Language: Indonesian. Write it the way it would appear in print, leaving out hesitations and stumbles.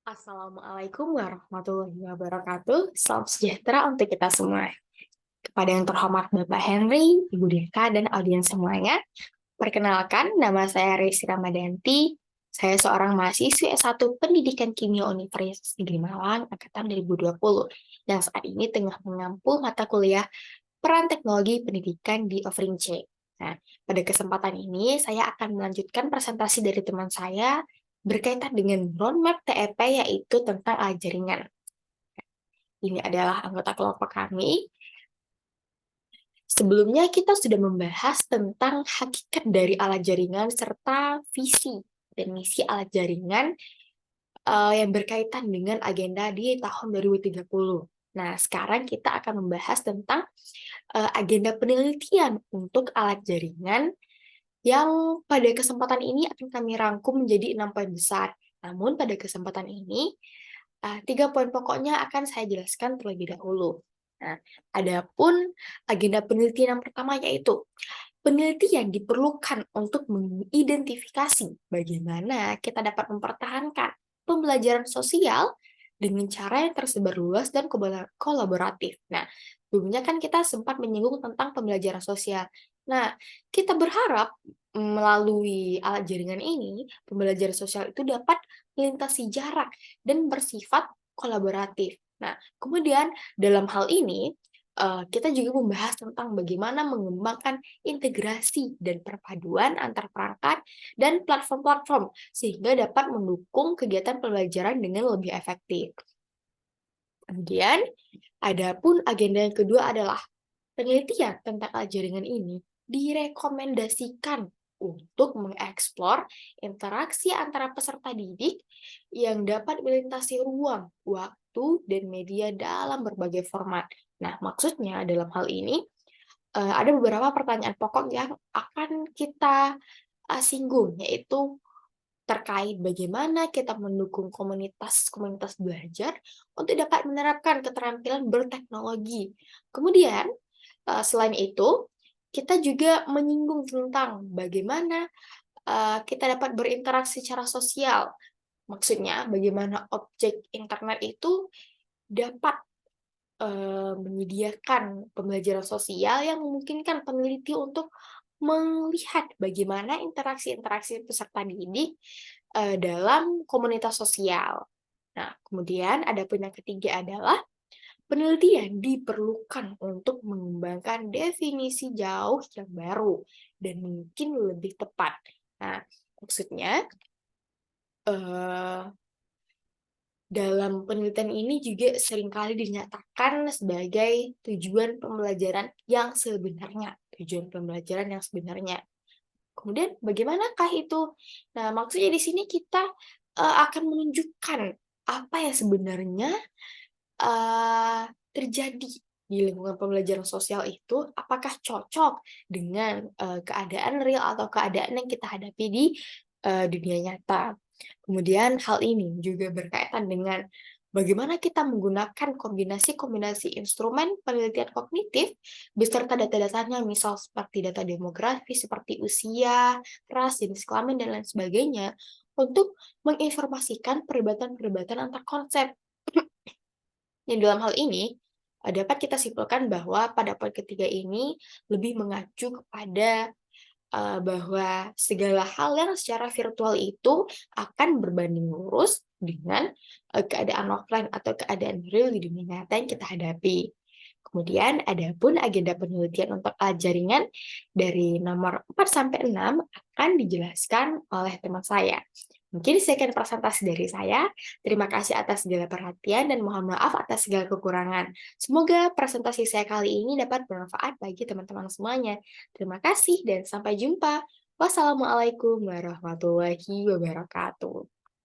Assalamualaikum warahmatullahi wabarakatuh. Salam sejahtera untuk kita semua. Kepada yang terhormat Bapak Henry, Ibu Deka, dan audiens semuanya, perkenalkan nama saya Resi Ramadanti. Saya seorang mahasiswi S1 Pendidikan Kimia Universitas Negeri Malang angkatan 2020 yang saat ini tengah mengampu mata kuliah Peran Teknologi Pendidikan di Offering C. Nah, pada kesempatan ini saya akan melanjutkan presentasi dari teman saya berkaitan dengan roadmap TEP yaitu tentang alat jaringan. Ini adalah anggota kelompok kami. Sebelumnya kita sudah membahas tentang hakikat dari alat jaringan serta visi dan misi alat jaringan yang berkaitan dengan agenda di tahun 2030. Nah, sekarang kita akan membahas tentang agenda penelitian untuk alat jaringan yang pada kesempatan ini akan kami rangkum menjadi 6 poin besar. Namun pada kesempatan ini, 3 poin pokoknya akan saya jelaskan terlebih dahulu. Nah, adapun agenda penelitian yang pertama yaitu penelitian diperlukan untuk mengidentifikasi bagaimana kita dapat mempertahankan pembelajaran sosial dengan cara yang tersebar luas dan kolaboratif. Nah, sebelumnya kan kita sempat menyinggung tentang pembelajaran sosial. Nah, kita berharap melalui alat jaringan ini, pembelajaran sosial itu dapat melintasi jarak dan bersifat kolaboratif. Nah, kemudian dalam hal ini, kita juga membahas tentang bagaimana mengembangkan integrasi dan perpaduan antar perangkat dan platform-platform sehingga dapat mendukung kegiatan pembelajaran dengan lebih efektif. Kemudian, adapun agenda yang kedua adalah penelitian tentang alat jaringan ini direkomendasikan untuk mengeksplor interaksi antara peserta didik yang dapat melintasi ruang, waktu, dan media dalam berbagai format. Nah, maksudnya dalam hal ini ada beberapa pertanyaan pokok yang akan kita singgung, yaitu terkait bagaimana kita mendukung komunitas-komunitas belajar untuk dapat menerapkan keterampilan berteknologi. Kemudian, selain itu, kita juga menyinggung tentang bagaimana kita dapat berinteraksi secara sosial. Maksudnya, bagaimana objek internet itu dapat menyediakan pembelajaran sosial yang memungkinkan peneliti untuk melihat bagaimana interaksi-interaksi peserta didik dalam komunitas sosial. Nah, kemudian ada poin yang ketiga adalah penelitian diperlukan untuk mengembangkan definisi jauh yang baru dan mungkin lebih tepat. Nah, maksudnya dalam penelitian ini juga seringkali dinyatakan sebagai tujuan pembelajaran yang sebenarnya. Tujuan pembelajaran yang sebenarnya. Kemudian bagaimanakah itu? Nah, maksudnya di sini kita akan menunjukkan apa yang sebenarnya terjadi di lingkungan pembelajaran sosial itu, apakah cocok dengan keadaan real atau keadaan yang kita hadapi di dunia nyata. Kemudian hal ini juga berkaitan dengan bagaimana kita menggunakan kombinasi-kombinasi instrumen penelitian kognitif beserta data-datanya, misal seperti data demografi, seperti usia, ras, jenis kelamin, dan lain sebagainya, untuk menginformasikan perdebatan-perdebatan antar konsep. Yang dalam hal ini, dapat kita simpulkan bahwa pada poin ketiga ini lebih mengacu kepada bahwa segala hal yang secara virtual itu akan berbanding lurus dengan keadaan offline atau keadaan real di dunia nyata yang kita hadapi. Kemudian ada pun agenda penelitian untuk alat jaringan dari nomor 4 sampai 6 akan dijelaskan oleh teman saya. Mungkin sekian presentasi dari saya. Terima kasih atas segala perhatian dan mohon maaf atas segala kekurangan. Semoga presentasi saya kali ini dapat bermanfaat bagi teman-teman semuanya. Terima kasih dan sampai jumpa. Wassalamualaikum warahmatullahi wabarakatuh.